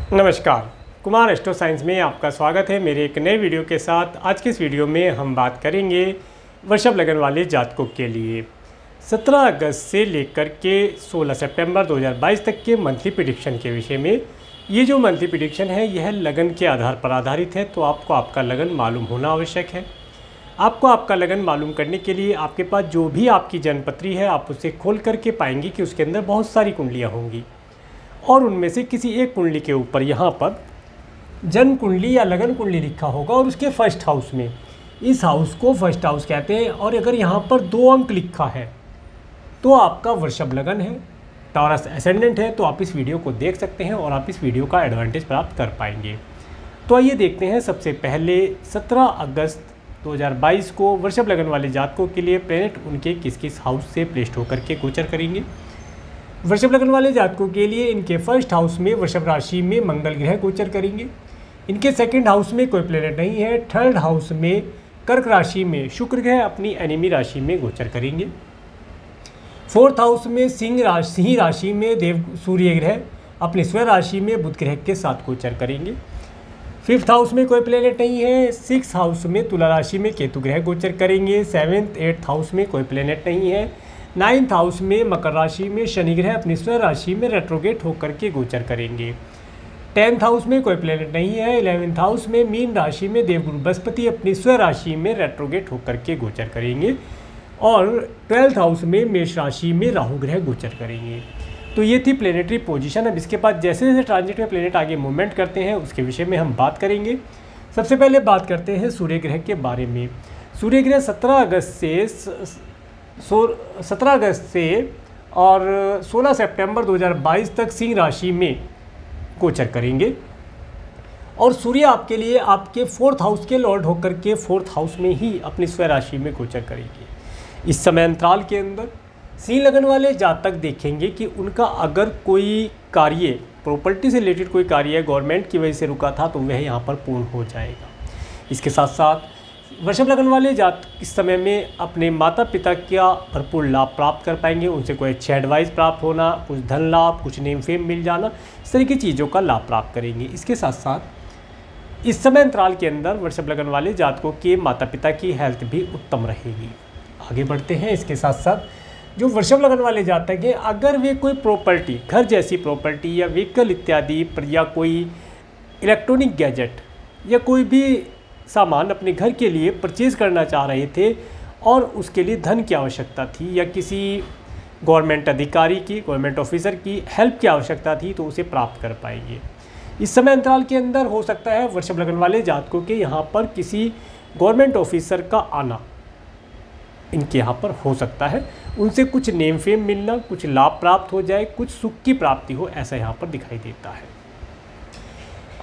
नमस्कार, Kumar astro science में आपका स्वागत है मेरे एक नए वीडियो के साथ। आज के इस वीडियो में हम बात करेंगे वृषभ लगन वाले जातकों के लिए 17 अगस्त से लेकर के 16 सितंबर 2022 तक के मंथली प्रेडिक्शन के विषय में। ये जो मंथली प्रेडिक्शन है यह लगन के आधार पर आधारित है, तो आपको आपका लगन मालूम होना आवश्यक है। आपको आपका लगन मालूम करने के लिए आपके पास जो भी आपकी जन्मपत्री है आप उसे खोल करके पाएंगे कि उसके अंदर बहुत सारी कुंडलियाँ होंगी और उनमें से किसी एक कुंडली के ऊपर यहाँ पर जन्म कुंडली या लगन कुंडली लिखा होगा और उसके फर्स्ट हाउस में, इस हाउस को फर्स्ट हाउस कहते हैं। और अगर यहाँ पर 2 अंक लिखा है तो आपका वृषभ लगन है, टॉरस एसेंडेंट है। तो आप इस वीडियो को देख सकते हैं और आप इस वीडियो का एडवांटेज प्राप्त कर पाएंगे। तो आइए देखते हैं। सबसे पहले 17 अगस्त 2022 को वृषभ लगन वाले जातकों के लिए प्लैनेट उनके किस किस हाउस से प्लेस्ड होकर के गोचर करेंगे। वृषभ लगन वाले जातकों के लिए इनके फर्स्ट हाउस में वृषभ राशि में मंगल ग्रह गोचर करेंगे। इनके सेकंड हाउस में कोई प्लैनेट नहीं है। थर्ड हाउस में कर्क राशि में शुक्र ग्रह अपनी एनिमी राशि में गोचर करेंगे। फोर्थ हाउस में सिंह राशि में देव सूर्य ग्रह अपनी स्व राशि में बुध ग्रह के साथ गोचर करेंगे। फिफ्थ हाउस में कोई प्लैनेट नहीं है। सिक्स हाउस में तुला राशि में केतु ग्रह गोचर करेंगे। सेवेंथ एट्थ हाउस में कोई प्लैनेट नहीं है। नाइन्थ हाउस में मकर राशि में शनि ग्रह अपनी स्व राशि में रेट्रोगेट होकर के गोचर करेंगे। 10th हाउस में कोई प्लैनेट नहीं है। 11th हाउस में मीन राशि में देवगुरु बृहस्पति अपनी स्व राशि में रेट्रोगेट होकर के गोचर करेंगे। और 12th हाउस में मेष राशि में राहु ग्रह गोचर करेंगे। तो ये थी प्लैनेटरी पोजीशन। अब इसके बाद जैसे जैसे ट्रांजिट में प्लैनेट आगे मूवमेंट करते हैं उसके विषय में हम बात करेंगे। सबसे पहले बात करते हैं सूर्य ग्रह के बारे में। सूर्य ग्रह 17 अगस्त से और 16 सितंबर 2022 तक सिंह राशि में गोचर करेंगे। और सूर्य आपके लिए आपके 4th हाउस के लॉर्ड होकर के 4th हाउस में ही अपनी स्व राशि में गोचर करेंगे। इस समय अंतराल के अंदर सिंह लगन वाले जातक देखेंगे कि उनका अगर कोई कार्य प्रॉपर्टी से रिलेटेड कोई कार्य गवर्नमेंट की वजह से रुका था तो वह यहाँ पर पूर्ण हो जाएगा। इसके साथ साथ वृषभ लगन वाले जातक इस समय में अपने माता पिता का भरपूर लाभ प्राप्त कर पाएंगे। उनसे कोई अच्छी एडवाइस प्राप्त होना, कुछ धन लाभ, कुछ नेम फेम मिल जाना, इस तरह की चीज़ों का लाभ प्राप्त करेंगे। इसके साथ साथ इस समय अंतराल के अंदर वृषभ लगन वाले जातकों के माता पिता की हेल्थ भी उत्तम रहेगी। आगे बढ़ते हैं। इसके साथ साथ जो वृषभ लगन वाले जातक हैं, अगर वे कोई प्रॉपर्टी, घर जैसी प्रॉपर्टी या व्हीकल इत्यादि पर या कोई इलेक्ट्रॉनिक गैजेट या कोई भी सामान अपने घर के लिए परचेज़ करना चाह रहे थे और उसके लिए धन की आवश्यकता थी या किसी गवर्नमेंट अधिकारी की, गवर्नमेंट ऑफिसर की हेल्प की आवश्यकता थी, तो उसे प्राप्त कर पाएंगे। इस समय अंतराल के अंदर हो सकता है वृषभ लगन वाले जातकों के यहाँ पर किसी गवर्नमेंट ऑफिसर का आना इनके यहाँ पर हो सकता है। उनसे कुछ नेम फेम मिलना, कुछ लाभ प्राप्त हो जाए, कुछ सुख की प्राप्ति हो, ऐसा यहाँ पर दिखाई देता है।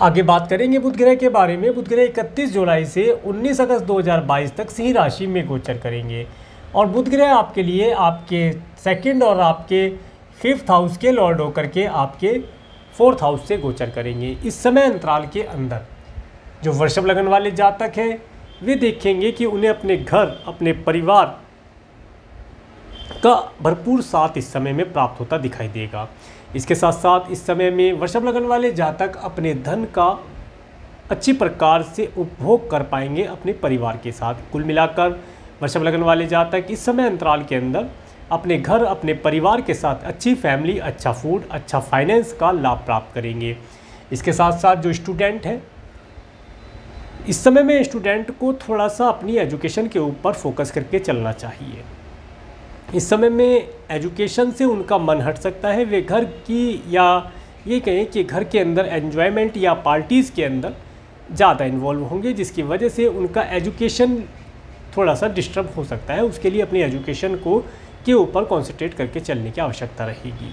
आगे बात करेंगे बुध ग्रह के बारे में। बुध ग्रह 31 जुलाई से 19 अगस्त 2022 तक सिंह राशि में गोचर करेंगे। और बुध ग्रह आपके लिए आपके सेकंड और आपके 5th हाउस के लॉर्ड होकर के आपके 4th हाउस से गोचर करेंगे। इस समय अंतराल के अंदर जो वृषभ लगन वाले जातक हैं वे देखेंगे कि उन्हें अपने घर, अपने परिवार का भरपूर साथ इस समय में प्राप्त होता दिखाई देगा। इसके साथ साथ इस समय में वृषभ लगन वाले जातक अपने धन का अच्छी प्रकार से उपभोग कर पाएंगे अपने परिवार के साथ। कुल मिलाकर वृषभ लगन वाले जातक इस समय अंतराल के अंदर अपने घर, अपने परिवार के साथ अच्छी फैमिली, अच्छा फूड, अच्छा फाइनेंस का लाभ प्राप्त करेंगे। इसके साथ साथ जो स्टूडेंट हैं, इस समय में स्टूडेंट को थोड़ा सा अपनी एजुकेशन के ऊपर फोकस करके चलना चाहिए। इस समय में एजुकेशन से उनका मन हट सकता है। वे घर की या ये कहें कि घर के अंदर एन्जॉयमेंट या पार्टीज़ के अंदर ज़्यादा इन्वॉल्व होंगे, जिसकी वजह से उनका एजुकेशन थोड़ा सा डिस्टर्ब हो सकता है। उसके लिए अपनी एजुकेशन के ऊपर कॉन्सेंट्रेट करके चलने की आवश्यकता रहेगी।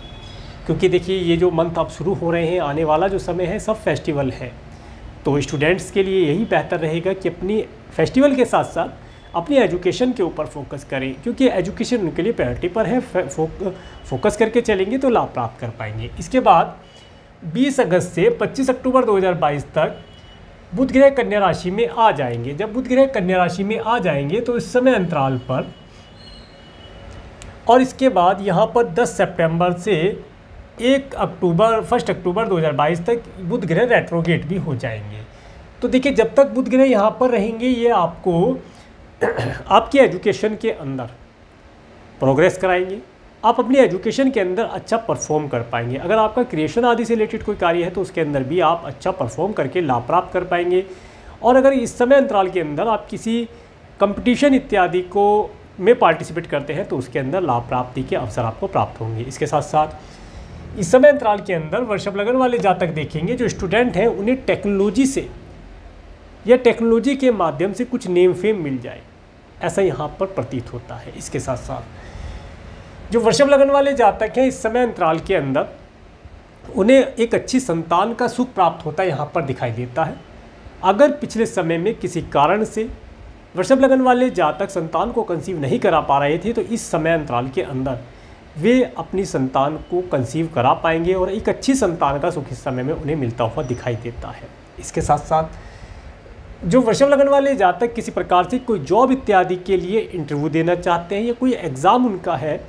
क्योंकि देखिए ये जो मंथ अब शुरू हो रहे हैं, आने वाला जो समय है सब फेस्टिवल है, तो स्टूडेंट्स के लिए यही बेहतर रहेगा कि अपनी फेस्टिवल के साथ साथ अपनी एजुकेशन के ऊपर फोकस करें, क्योंकि एजुकेशन उनके लिए प्रायोरिटी पर है। फोकस करके चलेंगे तो लाभ प्राप्त कर पाएंगे। इसके बाद 20 अगस्त से 25 अक्टूबर 2022 तक बुध ग्रह कन्या राशि में आ जाएंगे। जब बुध ग्रह कन्या राशि में आ जाएंगे तो इस समय अंतराल पर और इसके बाद यहाँ पर 10 सितंबर से 1 अक्टूबर 2022 तक बुध ग्रह रेट्रोगेट भी हो जाएंगे। तो देखिए, जब तक बुध ग्रह यहाँ पर रहेंगे ये आपको आपकी एजुकेशन के अंदर प्रोग्रेस कराएंगे, आप अपनी एजुकेशन के अंदर अच्छा परफॉर्म कर पाएंगे। अगर आपका क्रिएशन आदि से रिलेटेड कोई कार्य है तो उसके अंदर भी आप अच्छा परफॉर्म करके लाभ प्राप्त कर पाएंगे। और अगर इस समय अंतराल के अंदर आप किसी कंपटीशन इत्यादि को में पार्टिसिपेट करते हैं तो उसके अंदर लाभ प्राप्ति के अवसर आपको प्राप्त होंगे। इसके साथ साथ इस समय अंतराल के अंदर वृषभ लग्न वाले जातक देखेंगे जो स्टूडेंट हैं उन्हें टेक्नोलॉजी से या टेक्नोलॉजी के माध्यम से कुछ नेम फेम मिल जाए, ऐसा यहाँ पर प्रतीत होता है। इसके साथ साथ जो वृषभ लग्न वाले जातक हैं इस समय अंतराल के अंदर उन्हें एक अच्छी संतान का सुख प्राप्त होता है, यहाँ पर दिखाई देता है। अगर पिछले समय में किसी कारण से वृषभ लग्न वाले जातक संतान को कंसीव नहीं करा पा रहे थे तो इस समय अंतराल के अंदर वे अपनी संतान को कंसीव करा पाएंगे और एक अच्छी संतान का सुख इस समय में उन्हें मिलता हुआ दिखाई देता है। इसके साथ साथ जो वृषभ लग्न वाले जातक किसी प्रकार से कोई जॉब इत्यादि के लिए इंटरव्यू देना चाहते हैं या कोई एग्ज़ाम उनका है,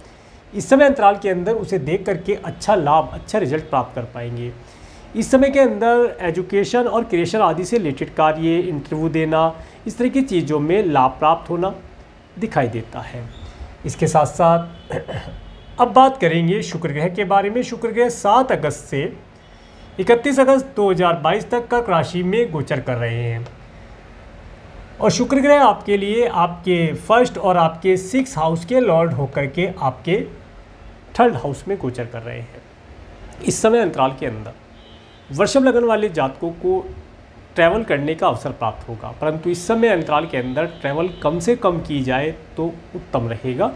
इस समय अंतराल के अंदर उसे देख करके अच्छा लाभ, अच्छा रिजल्ट प्राप्त कर पाएंगे। इस समय के अंदर एजुकेशन और क्रिएशन आदि से रिलेटेड कार्य, इंटरव्यू देना, इस तरह की चीज़ों में लाभ प्राप्त होना दिखाई देता है। इसके साथ साथ अब बात करेंगे शुक्र ग्रह के बारे में। शुक्र ग्रह 7 अगस्त से 31 अगस्त 2022 तक कर्क राशि में गोचर कर रहे हैं और शुक्र ग्रह आपके लिए आपके फर्स्ट और आपके 6 हाउस के लॉर्ड होकर के आपके 3rd हाउस में गोचर कर रहे हैं। इस समय अंतराल के अंदर वृषभ लग्न वाले जातकों को ट्रैवल करने का अवसर प्राप्त होगा, परंतु इस समय अंतराल के अंदर ट्रैवल कम से कम की जाए तो उत्तम रहेगा।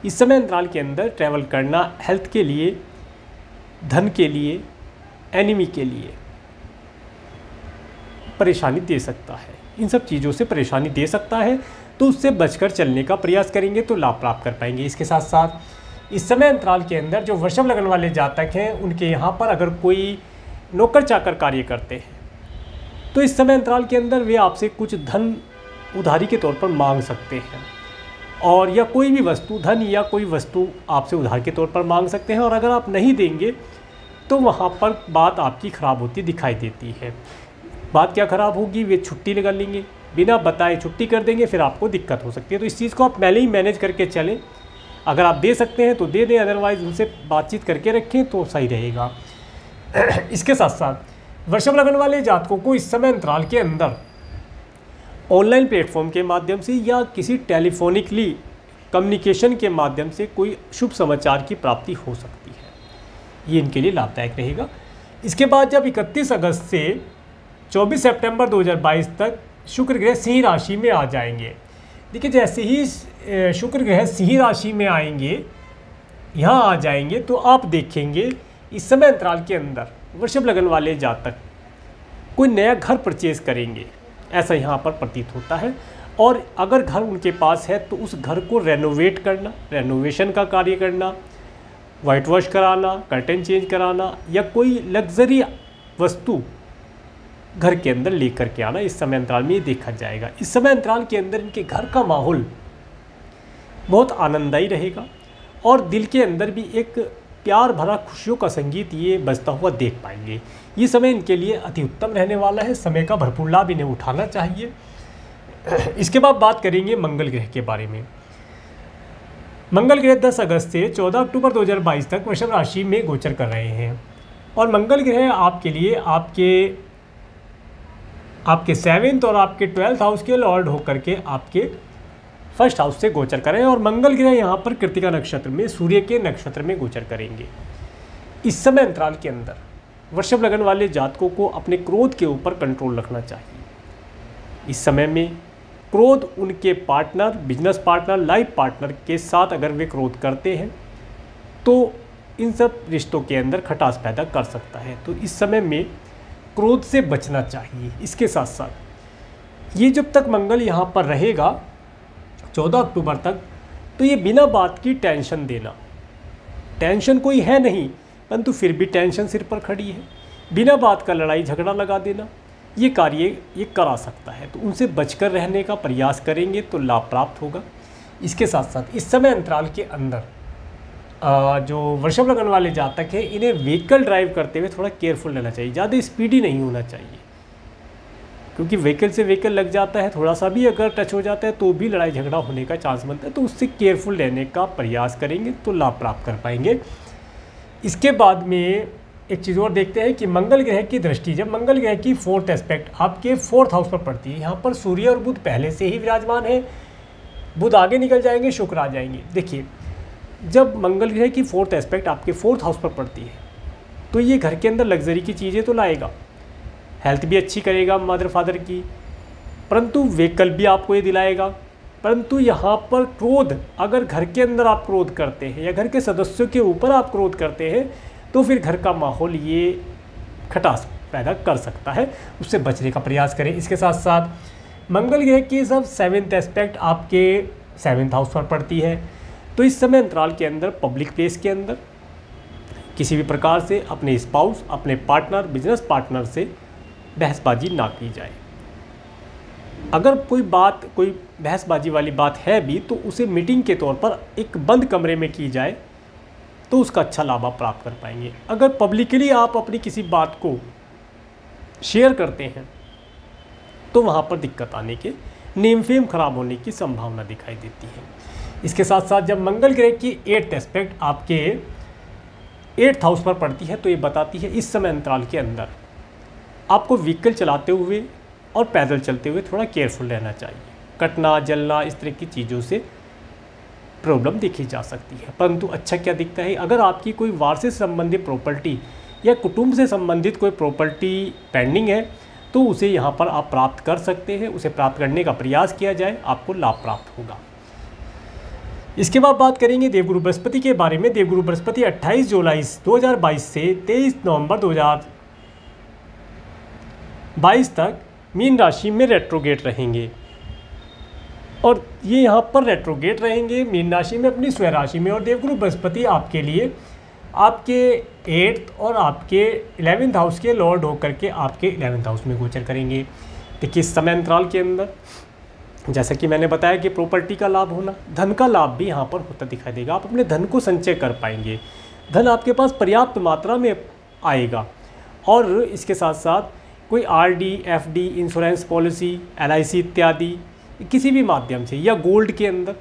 इस समय अंतराल के अंदर ट्रैवल करना हेल्थ के लिए, धन के लिए, एनिमी के लिए परेशानी दे सकता है, इन सब चीज़ों से परेशानी दे सकता है, तो उससे बचकर चलने का प्रयास करेंगे तो लाभ प्राप्त कर पाएंगे। इसके साथ साथ इस समय अंतराल के अंदर जो वृषभ लग्न वाले जातक हैं उनके यहाँ पर अगर कोई नौकर चाकर कार्य करते हैं तो इस समय अंतराल के अंदर वे आपसे कुछ धन उधारी के तौर पर मांग सकते हैं और या कोई भी वस्तु, धन या कोई वस्तु आपसे उधार के तौर पर मांग सकते हैं और अगर आप नहीं देंगे तो वहाँ पर बात आपकी ख़राब होती दिखाई देती है। बात क्या ख़राब होगी, वे छुट्टी लगा लेंगे, बिना बताए छुट्टी कर देंगे, फिर आपको दिक्कत हो सकती है। तो इस चीज़ को आप पहले ही मैनेज करके चलें। अगर आप दे सकते हैं तो दे दें, अदरवाइज़ उनसे बातचीत करके रखें तो सही रहेगा। इसके साथ साथ वृषभ लग्न वाले जातकों को इस समय अंतराल के अंदर ऑनलाइन प्लेटफॉर्म के माध्यम से या किसी टेलीफोनिकली कम्युनिकेशन के माध्यम से कोई शुभ समाचार की प्राप्ति हो सकती है, ये इनके लिए लाभदायक रहेगा। इसके बाद जब 31 अगस्त से 24 सितंबर 2022 तक शुक्र ग्रह सिंह राशि में आ जाएंगे। देखिए, जैसे ही शुक्र ग्रह सिंह राशि में आएंगे, यहाँ आ जाएंगे, तो आप देखेंगे इस समय अंतराल के अंदर वृषभ लग्न वाले जातक कोई नया घर परचेज करेंगे, ऐसा यहाँ पर प्रतीत होता है। और अगर घर उनके पास है तो उस घर को रेनोवेट करना, रेनोवेशन का कार्य करना, वाइट वॉश कराना, कर्टन चेंज कराना या कोई लग्जरी वस्तु घर के अंदर लेकर के आना इस समय अंतराल में ये देखा जाएगा। इस समय अंतराल के अंदर इनके घर का माहौल बहुत आनंददायी रहेगा और दिल के अंदर भी एक प्यार भरा खुशियों का संगीत ये बजता हुआ देख पाएंगे। ये समय इनके लिए अति उत्तम रहने वाला है, समय का भरपूर लाभ इन्हें उठाना चाहिए। इसके बाद बात करेंगे मंगल ग्रह के बारे में। मंगल ग्रह 10 अगस्त से 14 अक्टूबर 2022 तक वृषभ राशि में गोचर कर रहे हैं और मंगल ग्रह आपके लिए आपके 7th और आपके 12th हाउस के लॉर्ड होकर के आपके 1st हाउस से गोचर करें और मंगल ग्रह यहाँ पर कृतिका नक्षत्र में सूर्य के नक्षत्र में गोचर करेंगे। इस समय अंतराल के अंदर वृषभ लग्न वाले जातकों को अपने क्रोध के ऊपर कंट्रोल रखना चाहिए। इस समय में क्रोध उनके partner, business partner, life partner के साथ अगर वे क्रोध करते हैं तो इन सब रिश्तों के अंदर खटास पैदा कर सकता है, तो इस समय में क्रोध से बचना चाहिए। इसके साथ साथ ये जब तक मंगल यहाँ पर रहेगा 14 अक्टूबर तक, तो ये बिना बात की टेंशन देना, टेंशन कोई है नहीं परंतु फिर भी टेंशन सिर पर खड़ी है, बिना बात का लड़ाई झगड़ा लगा देना, ये कार्य ये करा सकता है, तो उनसे बचकर रहने का प्रयास करेंगे तो लाभ प्राप्त होगा। इसके साथ साथ इस समय अंतराल के अंदर जो वृषभ लगन वाले जातक हैं, इन्हें व्हीकल ड्राइव करते हुए थोड़ा केयरफुल रहना चाहिए, ज़्यादा स्पीडी नहीं होना चाहिए, क्योंकि व्हीकल से व्हीकल लग जाता है, थोड़ा सा भी अगर टच हो जाता है तो भी लड़ाई झगड़ा होने का चांस बनता है। तो उससे केयरफुल रहने का प्रयास करेंगे तो लाभ प्राप्त कर पाएंगे। इसके बाद में एक चीज़ और देखते हैं कि मंगल ग्रह की दृष्टि, जब मंगल ग्रह की फोर्थ एस्पेक्ट आपके फोर्थ हाउस पर पड़ती है, यहाँ पर सूर्य और बुध पहले से ही विराजमान है, बुध आगे निकल जाएंगे, शुक्र आ जाएंगे। देखिए, जब मंगल ग्रह की फोर्थ एस्पेक्ट आपके फोर्थ हाउस पर पड़ती है तो ये घर के अंदर लग्जरी की चीज़ें तो लाएगा, हेल्थ भी अच्छी करेगा मदर फादर की, परंतु व्हीकल भी आपको ये दिलाएगा। परंतु यहाँ पर क्रोध, अगर घर के अंदर आप क्रोध करते हैं या घर के सदस्यों के ऊपर आप क्रोध करते हैं तो फिर घर का माहौल ये खटास पैदा कर सकता है, उससे बचने का प्रयास करें। इसके साथ साथ मंगल ग्रह की सब सेवेंथ एस्पेक्ट आपके सेवेंथ हाउस पर पड़ती है, तो इस समय अंतराल के अंदर पब्लिक प्लेस के अंदर किसी भी प्रकार से अपने स्पाउस, अपने पार्टनर, बिजनेस पार्टनर से बहसबाजी ना की जाए। अगर कोई बहसबाजी वाली बात है भी तो उसे मीटिंग के तौर पर एक बंद कमरे में की जाए तो उसका अच्छा लाभ आप प्राप्त कर पाएंगे। अगर पब्लिकली आप अपनी किसी बात को शेयर करते हैं तो वहाँ पर दिक्कत आने के, नेम फेम खराब होने की संभावना दिखाई देती है। इसके साथ साथ जब मंगल ग्रह की 8th एस्पेक्ट आपके 8th हाउस पर पड़ती है तो ये बताती है इस समय अंतराल के अंदर आपको व्हीकल चलाते हुए और पैदल चलते हुए थोड़ा केयरफुल रहना चाहिए। कटना, जलना, इस तरह की चीज़ों से प्रॉब्लम देखी जा सकती है। परंतु अच्छा क्या दिखता है, अगर आपकी कोई वारसे संबंधित प्रॉपर्टी या कुटुंब से संबंधित कोई प्रॉपर्टी पेंडिंग है तो उसे यहाँ पर आप प्राप्त कर सकते हैं, उसे प्राप्त करने का प्रयास किया जाए, आपको लाभ प्राप्त होगा। इसके बाद बात करेंगे देवगुरु बृहस्पति के बारे में। देवगुरु बृहस्पति 28 जुलाई 2022 से 23 नवंबर 2022 तक मीन राशि में रेट्रोगेट रहेंगे, और ये यहाँ पर रेट्रोगेट रहेंगे मीन राशि में, अपनी स्वयं राशि में। और देवगुरु बृहस्पति आपके लिए आपके 8th और आपके 11th हाउस के लॉर्ड होकर के आपके 11th हाउस में गोचर करेंगे। देखिए, इस समय अंतराल के अंदर जैसा कि मैंने बताया कि प्रॉपर्टी का लाभ होना, धन का लाभ भी यहाँ पर होता दिखाई देगा। आप अपने धन को संचय कर पाएंगे, धन आपके पास पर्याप्त मात्रा में आएगा। और इसके साथ साथ कोई RD, FD, insurance policy, LIC इत्यादि किसी भी माध्यम से या गोल्ड के अंदर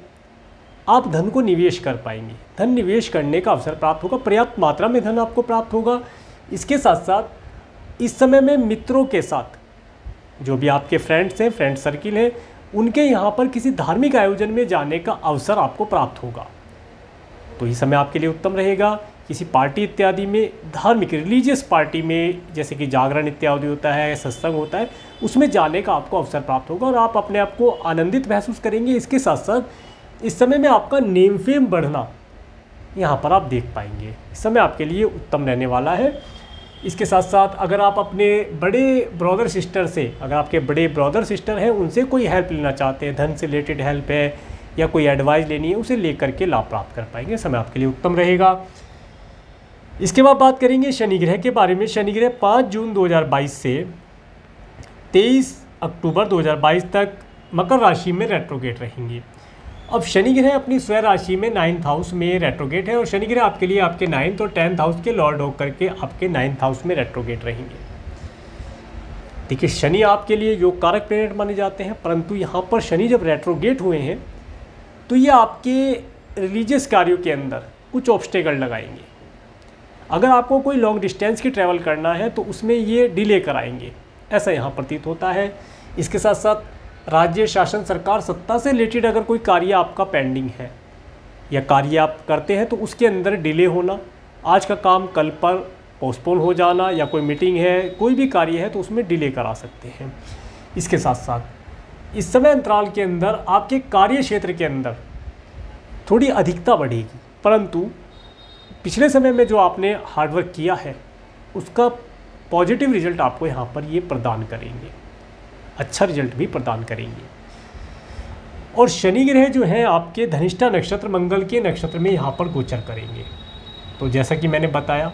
आप धन को निवेश कर पाएंगे। धन निवेश करने का अवसर प्राप्त होगा, पर्याप्त मात्रा में धन आपको प्राप्त होगा। इसके साथ साथ इस समय में मित्रों के साथ, जो भी आपके फ्रेंड्स हैं, फ्रेंड सर्किल है, उनके यहाँ पर किसी धार्मिक आयोजन में जाने का अवसर आपको प्राप्त होगा। तो इस समय आपके लिए उत्तम रहेगा। किसी पार्टी इत्यादि में, धार्मिक रिलीजियस पार्टी में, जैसे कि जागरण इत्यादि होता है, सत्संग होता है, उसमें जाने का आपको अवसर प्राप्त होगा और आप अपने आप को आनंदित महसूस करेंगे। इसके साथ साथ इस समय में आपका नेम फेम बढ़ना यहाँ पर आप देख पाएंगे। इस समय आपके लिए उत्तम रहने वाला है। इसके साथ साथ अगर आप अपने बड़े ब्रदर सिस्टर से, अगर आपके बड़े ब्रदर सिस्टर हैं, उनसे कोई हेल्प लेना चाहते हैं, धन से रिलेटेड हेल्प है या कोई एडवाइस लेनी है, उसे लेकर के लाभ प्राप्त कर पाएंगे। समय आपके लिए उत्तम रहेगा। इसके बाद बात करेंगे शनि ग्रह के बारे में। शनि ग्रह 5 जून 2022 से 23 अक्टूबर 2022 तक मकर राशि में रेट्रोगेट रहेंगे। अब शनि ग्रह अपनी स्वयं राशि में 9th हाउस में रेट्रोगेट है, और शनि ग्रह आपके लिए आपके 9th और 10th हाउस के लॉर्ड होकर के आपके 9th हाउस में रेट्रोगेट रहेंगे। देखिए, शनि आपके लिए योग कारक प्लैनेट माने जाते हैं, परंतु यहाँ पर शनि जब रेट्रोगेट हुए हैं तो ये आपके रिलीजियस कार्यों के अंदर कुछ ऑब्स्टेकल लगाएंगे। अगर आपको कोई लॉन्ग डिस्टेंस की ट्रैवल करना है तो उसमें ये डिले कराएंगे, ऐसा यहाँ प्रतीत होता है। इसके साथ साथ राज्य शासन, सरकार, सत्ता से रिलेटेड अगर कोई कार्य आपका पेंडिंग है या कार्य आप करते हैं तो उसके अंदर डिले होना, आज का काम कल पर पोस्टपोन हो जाना, या कोई मीटिंग है, कोई भी कार्य है तो उसमें डिले करा सकते हैं। इसके साथ साथ इस समय अंतराल के अंदर आपके कार्य क्षेत्र के अंदर थोड़ी अधिकता बढ़ेगी, परंतु पिछले समय में जो आपने हार्डवर्क किया है उसका पॉजिटिव रिजल्ट आपको यहाँ पर ये प्रदान करेंगे, अच्छा रिजल्ट भी प्रदान करेंगे। और शनि ग्रह जो है आपके धनिष्ठा नक्षत्र, मंगल के नक्षत्र में यहाँ पर गोचर करेंगे। तो जैसा कि मैंने बताया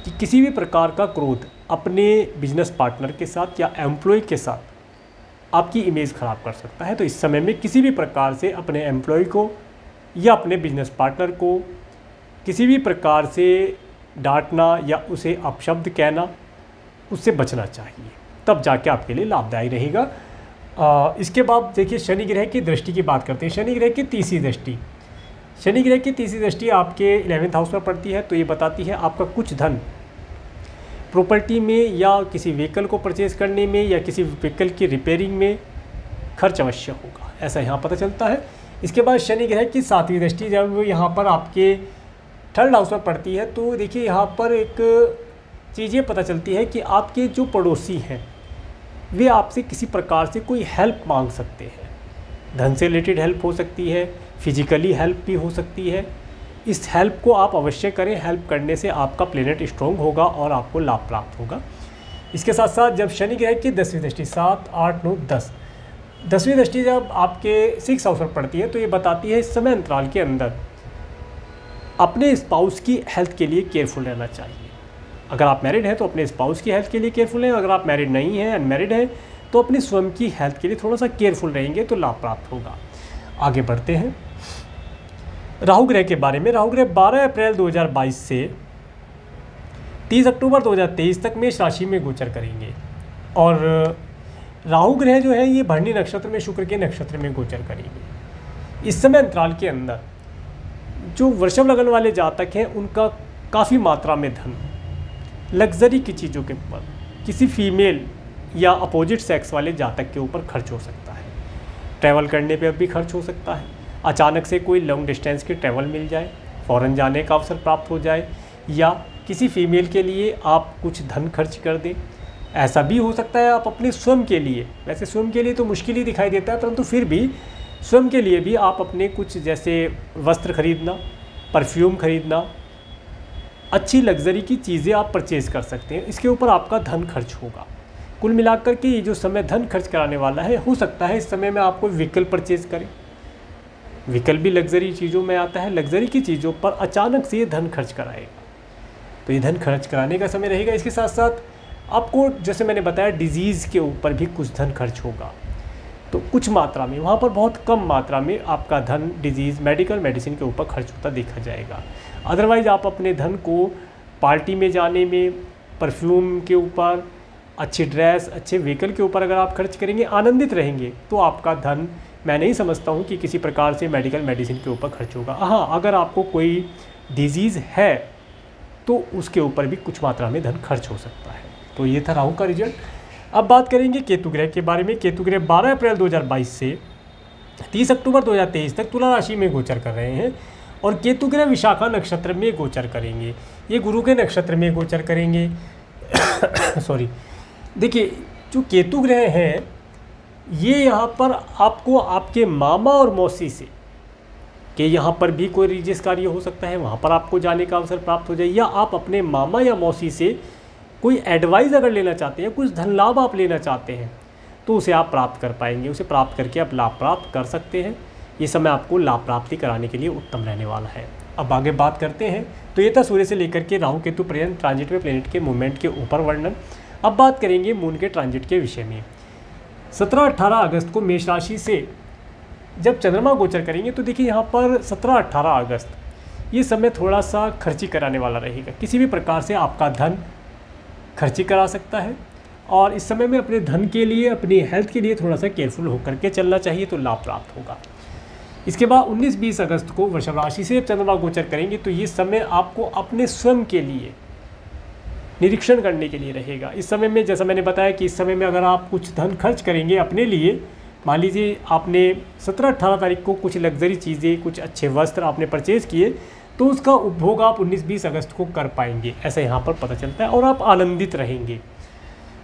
कि किसी भी प्रकार का क्रोध अपने बिजनेस पार्टनर के साथ या एम्प्लॉय के साथ आपकी इमेज ख़राब कर सकता है। तो इस समय में किसी भी प्रकार से अपने एम्प्लॉय को या अपने बिजनेस पार्टनर को किसी भी प्रकार से डांटना या उसे अपशब्द कहना, उससे बचना चाहिए, तब जाके आपके लिए लाभदायी रहेगा। इसके बाद देखिए शनि ग्रह की दृष्टि की बात करते हैं। शनि ग्रह की तीसरी दृष्टि, शनि ग्रह की तीसरी दृष्टि आपके 11th हाउस में पड़ती है, तो ये बताती है आपका कुछ धन प्रॉपर्टी में या किसी व्हीकल को परचेज़ करने में या किसी व्हीकल की रिपेयरिंग में खर्च अवश्य होगा, ऐसा यहाँ पता चलता है। इसके बाद शनि ग्रह की 7वीं दृष्टि जब वो यहाँ पर आपके 3rd हाउस में पड़ती है, तो देखिए यहाँ पर एक चीज़ ये पता चलती है कि आपके जो पड़ोसी हैं वे आपसे किसी प्रकार से कोई हेल्प मांग सकते हैं। धन से रिलेटेड हेल्प हो सकती है, फिजिकली हेल्प भी हो सकती है। इस हेल्प को आप अवश्य करें, हेल्प करने से आपका प्लेनेट स्ट्रॉन्ग होगा और आपको लाभ प्राप्त होगा। इसके साथ साथ जब शनि ग्रह की 10वीं दृष्टि 7, 8, 9, 10वीं दृष्टि जब आपके 6 हाउस पर पड़ती है, तो ये बताती है इस समय अंतराल के अंदर अपने स्पाउस की हेल्थ के लिए केयरफुल रहना चाहिए। अगर आप मैरिड हैं तो अपने स्पाउस की हेल्थ के लिए केयरफुल हैं, अगर आप मैरिड नहीं हैं, अनमैरिड हैं, तो अपने स्वयं की हेल्थ के लिए थोड़ा सा केयरफुल रहेंगे तो लाभ प्राप्त होगा। आगे बढ़ते हैं राहु ग्रह के बारे में। राहु ग्रह 12 अप्रैल 2022 से 30 अक्टूबर 2023 तक मेष राशि में गोचर करेंगे। और राहु ग्रह जो है ये भरणी नक्षत्र में शुक्र के नक्षत्र में गोचर करेंगे। इस समय अंतराल के अंदर जो वृषभ लगन वाले जातक हैं उनका काफ़ी मात्रा में धन लग्जरी की चीज़ों के ऊपर, किसी फीमेल या अपोजिट सेक्स वाले जातक के ऊपर खर्च हो सकता है। ट्रैवल करने पे भी खर्च हो सकता है। अचानक से कोई लॉन्ग डिस्टेंस की ट्रैवल मिल जाए, फ़ौरन जाने का अवसर प्राप्त हो जाए, या किसी फीमेल के लिए आप कुछ धन खर्च कर दें। ऐसा भी हो सकता है आप अपने स्वयं के लिए, वैसे स्वयं के लिए तो मुश्किल ही दिखाई देता है, परंतु फिर भी स्वयं के लिए भी आप अपने कुछ जैसे वस्त्र खरीदना, परफ्यूम खरीदना, अच्छी लग्जरी की चीज़ें आप परचेज़ कर सकते हैं। इसके ऊपर आपका धन खर्च होगा। कुल मिलाकर के ये जो समय धन खर्च कराने वाला है, हो सकता है इस समय में आपको व्हीकल परचेज़ करें। व्हीकल भी लग्जरी चीज़ों में आता है, लग्जरी की चीज़ों पर अचानक से ये धन खर्च कराएगा, तो ये धन खर्च कराने का समय रहेगा। इसके साथ साथ आपको जैसे मैंने बताया डिजीज़ के ऊपर भी कुछ धन खर्च होगा, तो कुछ मात्रा में, वहाँ पर बहुत कम मात्रा में आपका धन डिजीज़ मेडिकल मेडिसिन के ऊपर खर्च होता देखा जाएगा। अदरवाइज़ आप अपने धन को पार्टी में जाने में, परफ्यूम के ऊपर, अच्छी ड्रेस, अच्छे व्हीकल के ऊपर अगर आप खर्च करेंगे, आनंदित रहेंगे, तो आपका धन मैं नहीं समझता हूँ कि किसी प्रकार से मेडिकल मेडिसिन के ऊपर खर्च होगा। हाँ, अगर आपको कोई डिजीज़ है तो उसके ऊपर भी कुछ मात्रा में धन खर्च हो सकता है। तो ये था राहु का रिजल्ट। अब बात करेंगे केतु ग्रह के बारे में। केतु ग्रह 12 अप्रैल 2022 से 30 अक्टूबर 2023 तक तुला राशि में गोचर कर रहे हैं और केतु ग्रह विशाखा नक्षत्र में गोचर करेंगे। ये गुरु के नक्षत्र में गोचर करेंगे। सॉरी, देखिए जो केतु ग्रह हैं ये यहाँ पर आपको आपके मामा और मौसी से कि यहाँ पर भी कोई रिलीजियस कार्य हो सकता है, वहाँ पर आपको जाने का अवसर प्राप्त हो जाए, या आप अपने मामा या मौसी से कोई एडवाइस अगर लेना चाहते हैं, कुछ धन लाभ आप लेना चाहते हैं, तो उसे आप प्राप्त कर पाएंगे। उसे प्राप्त करके आप लाभ प्राप्त कर सकते हैं। ये समय आपको लाभ प्राप्ति कराने के लिए उत्तम रहने वाला है। अब आगे बात करते हैं। तो ये था सूर्य से लेकर के राहु केतु पर्यंत ट्रांजिट में प्लेनेट के मूवमेंट के ऊपर वर्णन। अब बात करेंगे मून के ट्रांजिट के विषय में। 17-18 अगस्त को मेष राशि से जब चंद्रमा गोचर करेंगे, तो देखिए यहाँ पर 17-18 अगस्त ये समय थोड़ा सा खर्ची कराने वाला रहेगा। किसी भी प्रकार से आपका धन खर्ची करा सकता है और इस समय में अपने धन के लिए, अपनी हेल्थ के लिए थोड़ा सा केयरफुल होकर के चलना चाहिए, तो लाभ प्राप्त होगा। इसके बाद 19-20 अगस्त को वृषभ राशि से चंद्रमा गोचर करेंगे, तो ये समय आपको अपने स्वयं के लिए निरीक्षण करने के लिए रहेगा। इस समय में जैसा मैंने बताया कि इस समय में अगर आप कुछ धन खर्च करेंगे अपने लिए, मान लीजिए आपने 17-18 तारीख को कुछ लग्जरी चीज़ें, कुछ अच्छे वस्त्र आपने परचेज़ किए, तो उसका उपभोग आप 19-20 अगस्त को कर पाएंगे, ऐसा यहाँ पर पता चलता है, और आप आनंदित रहेंगे,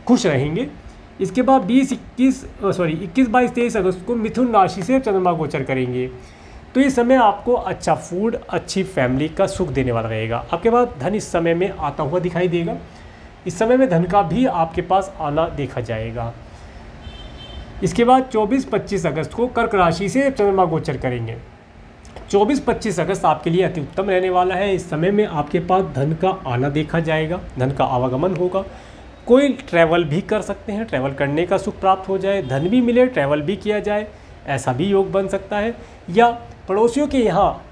खुश रहेंगे। इसके बाद 21-22-23 अगस्त को मिथुन राशि से चंद्रमा गोचर करेंगे, तो ये समय आपको अच्छा फूड, अच्छी फैमिली का सुख देने वाला रहेगा। आपके पास धन इस समय में आता हुआ दिखाई देगा। इस समय में धन का भी आपके पास आना देखा जाएगा। इसके बाद 24-25 अगस्त को कर्क राशि से चंद्रमा गोचर करेंगे। 24-25 अगस्त आपके लिए अति उत्तम रहने वाला है। इस समय में आपके पास धन का आना देखा जाएगा, धन का आवागमन होगा। कोई ट्रैवल भी कर सकते हैं, ट्रैवल करने का सुख प्राप्त हो जाए, धन भी मिले, ट्रैवल भी किया जाए, ऐसा भी योग बन सकता है। या पड़ोसियों के यहाँ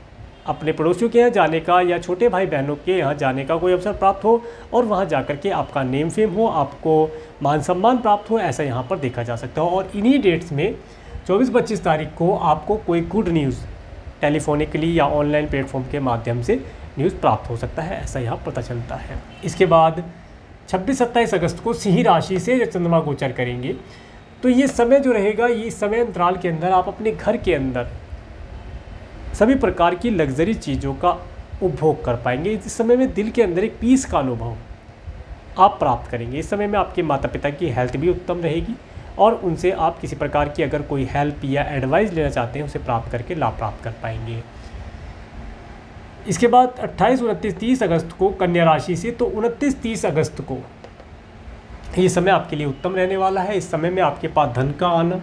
अपने पड़ोसियों के यहाँ जाने का या छोटे भाई बहनों के यहाँ जाने का कोई अवसर प्राप्त हो और वहाँ जाकर के आपका नेम फेम हो, आपको मान सम्मान प्राप्त हो, ऐसा यहाँ पर देखा जा सकता है। और इन्हीं डेट्स में 24-25 तारीख को आपको कोई गुड न्यूज़ टेलीफोनिकली या ऑनलाइन प्लेटफॉर्म के माध्यम से न्यूज़ प्राप्त हो सकता है, ऐसा यहाँ पता चलता है। इसके बाद 26-27 अगस्त को सिंह राशि से जब चंद्रमा गोचर करेंगे तो ये समय जो रहेगा, ये समय अंतराल के अंदर आप अपने घर के अंदर सभी प्रकार की लग्जरी चीज़ों का उपभोग कर पाएंगे। इस समय में दिल के अंदर एक पीस का अनुभव आप प्राप्त करेंगे। इस समय में आपके माता पिता की हेल्थ भी उत्तम रहेगी और उनसे आप किसी प्रकार की अगर कोई हेल्प या एडवाइस लेना चाहते हैं उसे प्राप्त करके लाभ प्राप्त कर पाएंगे। इसके बाद 28, 29, 30 अगस्त को कन्या राशि से, तो 29, 30 अगस्त को ये समय आपके लिए उत्तम रहने वाला है। इस समय में आपके पास धन का आना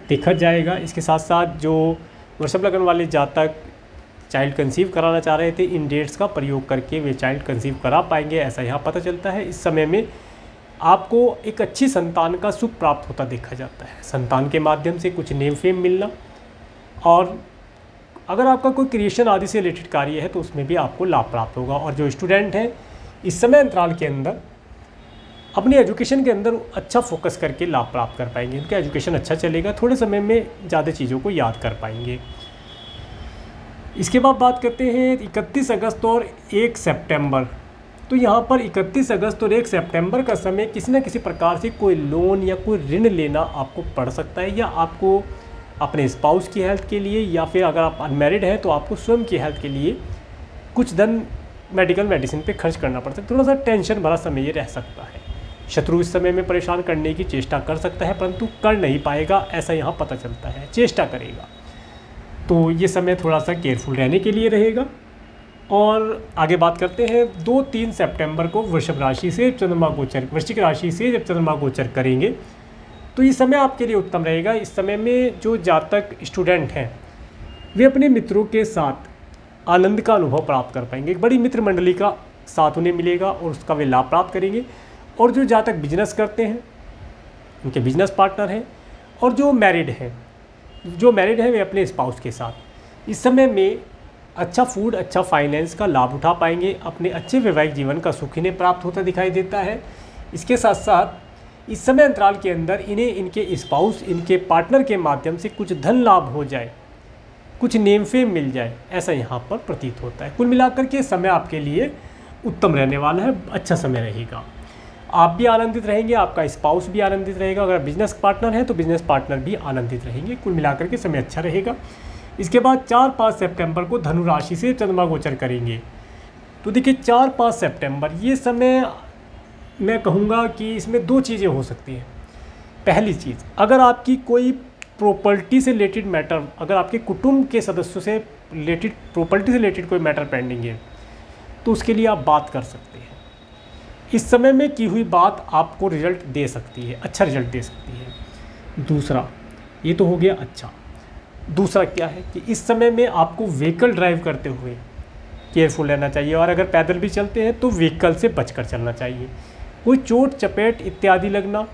देखा जाएगा। इसके साथ साथ जो वृषभ लग्न वाले जातक चाइल्ड कंसीव कराना चाह रहे थे, इन डेट्स का प्रयोग करके वे चाइल्ड कंसीव करा पाएंगे, ऐसा यहाँ पता चलता है। इस समय में आपको एक अच्छी संतान का सुख प्राप्त होता देखा जाता है। संतान के माध्यम से कुछ नेम फेम मिलना, और अगर आपका कोई क्रिएशन आदि से रिलेटेड कार्य है तो उसमें भी आपको लाभ प्राप्त होगा। और जो स्टूडेंट हैं इस समय अंतराल के अंदर अपनी एजुकेशन के अंदर अच्छा फोकस करके लाभ प्राप्त कर पाएंगे। इनका एजुकेशन अच्छा चलेगा, थोड़े समय में ज़्यादा चीज़ों को याद कर पाएंगे। इसके बाद बात करते हैं 31 अगस्त और 1 सितंबर। तो यहाँ पर 31 अगस्त और 1 सितंबर का समय किसी न किसी प्रकार से कोई लोन या कोई ऋण लेना आपको पड़ सकता है, या आपको अपने स्पाउस की हेल्थ के लिए, या फिर अगर आप अनमैरिड हैं तो आपको स्वयं की हेल्थ के लिए कुछ धन मेडिकल मेडिसिन पे खर्च करना पड़ सकता है। थोड़ा सा टेंशन भरा समय ये रह सकता है। शत्रु इस समय में परेशान करने की चेष्टा कर सकता है परंतु कर नहीं पाएगा, ऐसा यहाँ पता चलता है। चेष्टा करेगा, तो ये समय थोड़ा सा केयरफुल रहने के लिए रहेगा। और आगे बात करते हैं 2-3 सितंबर को वृषभ राशि से चंद्रमा गोचर, वृश्चिक राशि से जब चंद्रमा गोचर करेंगे तो ये समय आपके लिए उत्तम रहेगा। इस समय में जो जातक स्टूडेंट हैं वे अपने मित्रों के साथ आनंद का अनुभव प्राप्त कर पाएंगे। एक बड़ी मित्र मंडली का साथ उन्हें मिलेगा और उसका वे लाभ प्राप्त करेंगे। और जो जातक बिजनेस करते हैं, उनके बिजनेस पार्टनर हैं, और जो मैरिड हैं वे अपने स्पाउस के साथ इस समय में अच्छा फूड, अच्छा फाइनेंस का लाभ उठा पाएंगे। अपने अच्छे वैवाहिक जीवन का सुख इन्हें प्राप्त होता दिखाई देता है। इसके साथ साथ इस समय अंतराल के अंदर इन्हें इनके स्पाउस, इनके पार्टनर के माध्यम से कुछ धन लाभ हो जाए, कुछ नेम फेम मिल जाए, ऐसा यहाँ पर प्रतीत होता है। कुल मिलाकर के समय आपके लिए उत्तम रहने वाला है, अच्छा समय रहेगा। आप भी आनंदित रहेंगे, आपका स्पाउस भी आनंदित रहेगा। अगर बिजनेस पार्टनर है तो बिजनेस पार्टनर भी आनंदित रहेंगे। कुल मिलाकर के समय अच्छा रहेगा। इसके बाद 4-5 सितंबर को धनु राशि से चंद्रमा गोचर करेंगे। तो देखिए 4-5 सितंबर ये समय मैं कहूँगा कि इसमें 2 चीज़ें हो सकती हैं। पहली चीज़, अगर आपकी कोई प्रॉपर्टी से रिलेटेड मैटर, अगर आपके कुटुंब के सदस्यों से रिलेटेड प्रॉपर्टी से रिलेटेड कोई मैटर पेंडिंग है तो उसके लिए आप बात कर सकते हैं। इस समय में की हुई बात आपको रिजल्ट दे सकती है, अच्छा रिजल्ट दे सकती है। दूसरा, ये तो हो गया अच्छा। दूसरा क्या है कि इस समय में आपको व्हीकल ड्राइव करते हुए केयरफुल रहना चाहिए, और अगर पैदल भी चलते हैं तो व्हीकल से बचकर चलना चाहिए। कोई चोट चपेट इत्यादि लगना,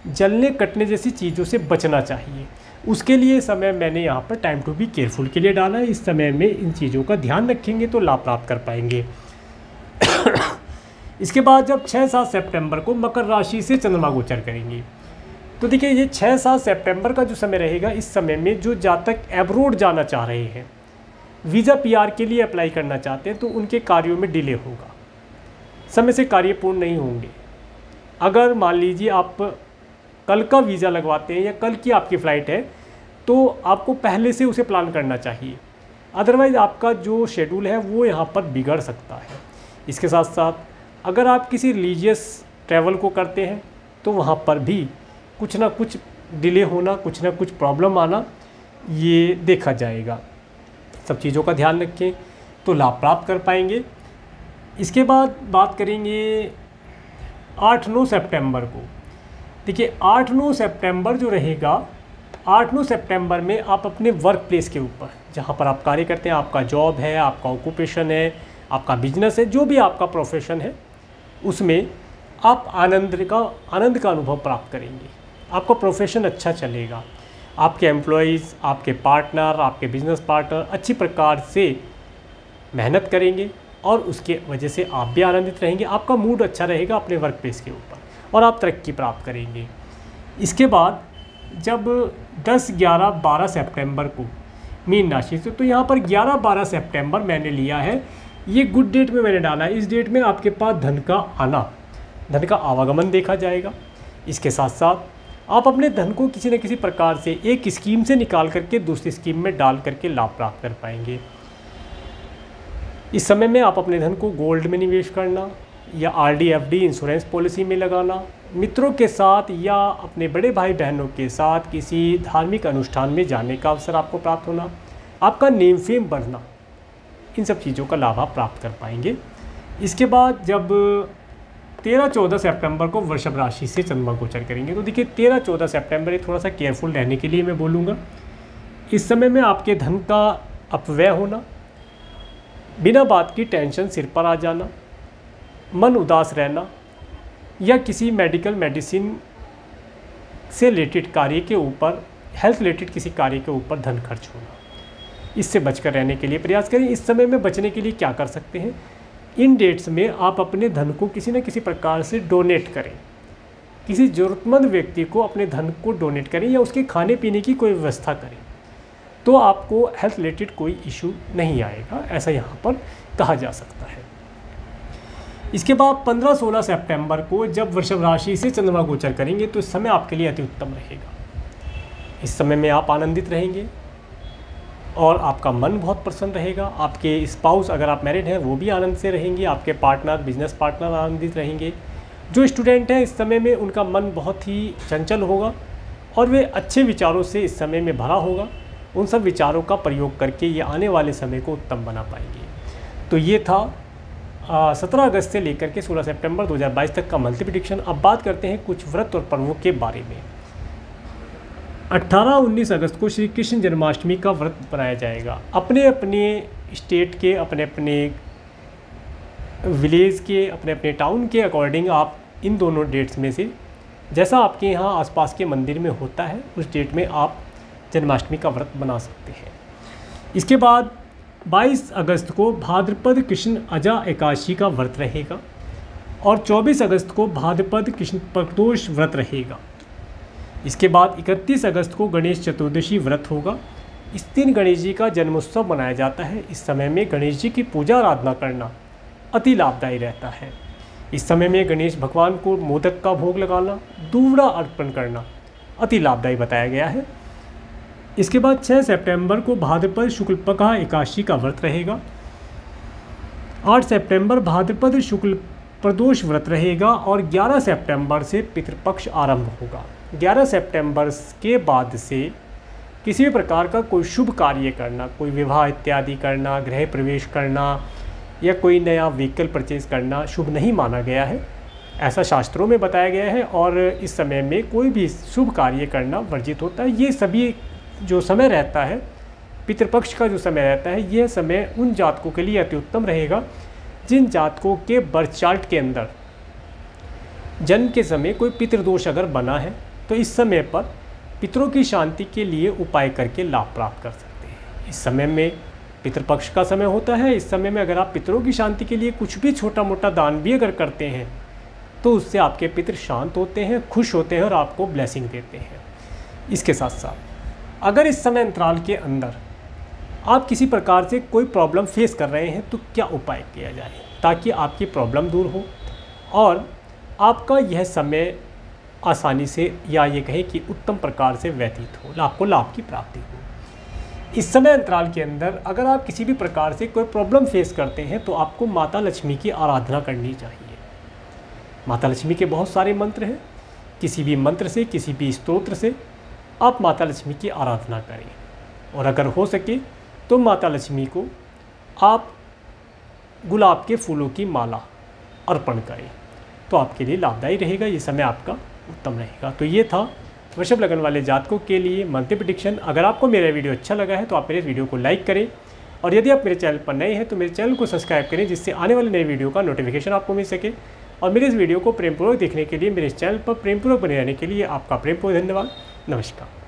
जलने कटने जैसी चीज़ों से बचना चाहिए। उसके लिए समय मैंने यहाँ पर टाइम टू बी केयरफुल के लिए डाला है। इस समय में इन चीज़ों का ध्यान रखेंगे तो लाभ प्राप्त कर पाएंगे। इसके बाद जब 6-7 सितंबर को मकर राशि से चंद्रमा गोचर करेंगे, तो देखिए ये 6-7 सितंबर का जो समय रहेगा, इस समय में जो जातक एब्रोड जाना चाह रहे हैं, वीज़ा पीआर के लिए अप्लाई करना चाहते हैं, तो उनके कार्यों में डिले होगा, समय से कार्य पूर्ण नहीं होंगे। अगर मान लीजिए आप कल का वीज़ा लगवाते हैं या कल की आपकी फ़्लाइट है तो आपको पहले से उसे प्लान करना चाहिए, अदरवाइज़ आपका जो शेड्यूल है वो यहाँ पर बिगड़ सकता है। इसके साथ साथ अगर आप किसी रिलीजियस ट्रैवल को करते हैं तो वहाँ पर भी कुछ ना कुछ डिले होना, कुछ ना कुछ प्रॉब्लम आना, ये देखा जाएगा। सब चीज़ों का ध्यान रखें तो लाभ प्राप्त कर पाएंगे। इसके बाद बात करेंगे 8-9 सितंबर को। देखिए 8-9 सितंबर जो रहेगा, 8-9 सितंबर में आप अपने वर्क प्लेस के ऊपर, जहाँ पर आप कार्य करते हैं, आपका जॉब है, आपका ऑक्यूपेशन है, आपका बिजनेस है, जो भी आपका प्रोफेशन है, उसमें आप आनंद का अनुभव प्राप्त करेंगे। आपका प्रोफेशन अच्छा चलेगा, आपके एम्प्लॉयज़, आपके पार्टनर, आपके बिजनेस पार्टनर अच्छी प्रकार से मेहनत करेंगे और उसके वजह से आप भी आनंदित रहेंगे, आपका मूड अच्छा रहेगा अपने वर्क प्लेस के ऊपर और आप तरक्की प्राप्त करेंगे। इसके बाद जब 10, 11, 12 सितंबर को मीन राशि से, तो यहाँ पर 11, 12 सितंबर मैंने लिया है, ये गुड डेट में मैंने डाला है। इस डेट में आपके पास धन का आना, धन का आवागमन देखा जाएगा। इसके साथ साथ आप अपने धन को किसी न किसी प्रकार से एक स्कीम से निकाल करके दूसरी स्कीम में डाल करके लाभ प्राप्त कर पाएंगे। इस समय में आप अपने धन को गोल्ड में निवेश करना या आरडी, एफडी, इंश्योरेंस पॉलिसी में लगाना, मित्रों के साथ या अपने बड़े भाई बहनों के साथ किसी धार्मिक अनुष्ठान में जाने का अवसर आपको प्राप्त होना, आपका नेम फेम बढ़ना, इन सब चीज़ों का लाभ आप प्राप्त कर पाएंगे। इसके बाद जब 13, 14 सितंबर को वृषभ राशि से चंद्रमा गोचर करेंगे, तो देखिए 13, 14 सितंबर ये थोड़ा सा केयरफुल रहने के लिए मैं बोलूँगा। इस समय में आपके धन का अपव्यय होना, बिना बात की टेंशन सिर पर आ जाना, मन उदास रहना या किसी मेडिसिन से रिलेटेड कार्य के ऊपर, हेल्थ रिलेटेड किसी कार्य के ऊपर धन खर्च होना, इससे बचकर रहने के लिए प्रयास करें। इस समय में बचने के लिए क्या कर सकते हैं, इन डेट्स में आप अपने धन को किसी न किसी प्रकार से डोनेट करें, किसी ज़रूरतमंद व्यक्ति को अपने धन को डोनेट करें या उसके खाने पीने की कोई व्यवस्था करें, तो आपको हेल्थ रिलेटेड कोई इशू नहीं आएगा, ऐसा यहाँ पर कहा जा सकता है। इसके बाद 15, 16 सितंबर को जब वृषभ राशि से चंद्रमा गोचर करेंगे, तो इस समय आपके लिए अति उत्तम रहेगा। इस समय में आप आनंदित रहेंगे और आपका मन बहुत प्रसन्न रहेगा। आपके स्पाउस, अगर आप मैरिड हैं, वो भी आनंद से रहेंगे, आपके पार्टनर, बिजनेस पार्टनर आनंदित रहेंगे। जो स्टूडेंट हैं इस समय में उनका मन बहुत ही चंचल होगा और वे अच्छे विचारों से इस समय में भरा होगा। उन सब विचारों का प्रयोग करके ये आने वाले समय को उत्तम बना पाएंगे। तो ये था 17 अगस्त से लेकर के 16 सितंबर 2022 तक का मंथली प्रेडिक्शन। अब बात करते हैं कुछ व्रत और पर्वों के बारे में। 18, 19 अगस्त को श्री कृष्ण जन्माष्टमी का व्रत बनाया जाएगा। अपने अपने स्टेट के, अपने अपने विलेज के, अपने अपने टाउन के अकॉर्डिंग आप इन दोनों डेट्स में से जैसा आपके यहाँ आसपास के मंदिर में होता है उस डेट में आप जन्माष्टमी का व्रत बना सकते हैं। इसके बाद 22 अगस्त को भाद्रपद कृष्ण अजा एकादशी का व्रत रहेगा और 24 अगस्त को भाद्रपद कृष्ण प्रदोष व्रत रहेगा। इसके बाद 31 अगस्त को गणेश चतुर्दशी व्रत होगा। इस दिन गणेश जी का जन्मोत्सव मनाया जाता है। इस समय में गणेश जी की पूजा आराधना करना अति लाभदायी रहता है। इस समय में गणेश भगवान को मोदक का भोग लगाना, दूबड़ा अर्पण करना अति लाभदायी बताया गया है। इसके बाद 6 सितंबर को भाद्रपद शुक्ल पक्ष एकादशी का व्रत रहेगा। 8 सितंबर भाद्रपद शुक्ल प्रदोष व्रत रहेगा और 11 सितंबर से पितृपक्ष आरंभ होगा। 11 सितंबर के बाद से किसी भी प्रकार का कोई शुभ कार्य करना, कोई विवाह इत्यादि करना, गृह प्रवेश करना या कोई नया व्हीकल परचेज करना शुभ नहीं माना गया है, ऐसा शास्त्रों में बताया गया है। और इस समय में कोई भी शुभ कार्य करना वर्जित होता है। ये सभी जो समय रहता है, पितृपक्ष का जो समय रहता है, यह समय उन जातकों के लिए अति उत्तम रहेगा जिन जातकों के बर्थ चार्ट के अंदर जन्म के समय कोई पितृदोष अगर बना है, तो इस समय पर पितरों की शांति के लिए उपाय करके लाभ प्राप्त कर सकते हैं। इस समय में पितृपक्ष का समय होता है। इस समय में अगर आप पितरों की शांति के लिए कुछ भी छोटा मोटा दान भी अगर करते हैं, तो उससे आपके पितृ शांत होते हैं, खुश होते हैं और आपको ब्लेसिंग देते हैं। इसके साथ साथ अगर इस समय अंतराल के अंदर आप किसी प्रकार से कोई प्रॉब्लम फेस कर रहे हैं, तो क्या उपाय किया जाए ताकि आपकी प्रॉब्लम दूर हो और आपका यह समय आसानी से, या ये कहें कि उत्तम प्रकार से व्यतीत हो, आपको लाभ की प्राप्ति हो। इस समय अंतराल के अंदर अगर आप किसी भी प्रकार से कोई प्रॉब्लम फेस करते हैं, तो आपको माता लक्ष्मी की आराधना करनी चाहिए। माता लक्ष्मी के बहुत सारे मंत्र हैं। किसी भी मंत्र से, किसी भी स्तोत्र से आप माता लक्ष्मी की आराधना करें और अगर हो सके तो माता लक्ष्मी को आप गुलाब के फूलों की माला अर्पण करें, तो आपके लिए लाभदायी रहेगा। ये समय आपका उत्तम रहेगा। तो ये था वृषभ लगन वाले जातकों के लिए मंथली प्रेडिक्शन। अगर आपको मेरा वीडियो अच्छा लगा है तो आप मेरे वीडियो को लाइक करें और यदि आप मेरे चैनल पर नए हैं तो मेरे चैनल को सब्सक्राइब करें, जिससे आने वाले नए वीडियो का नोटिफिकेशन आपको मिल सके। और मेरे इस वीडियो को प्रेमपूर्वक देखने के लिए, मेरे इस चैनल पर प्रेमपूर्वक बने रहने के लिए आपका प्रेमपूर्वक धन्यवाद। नमस्कार।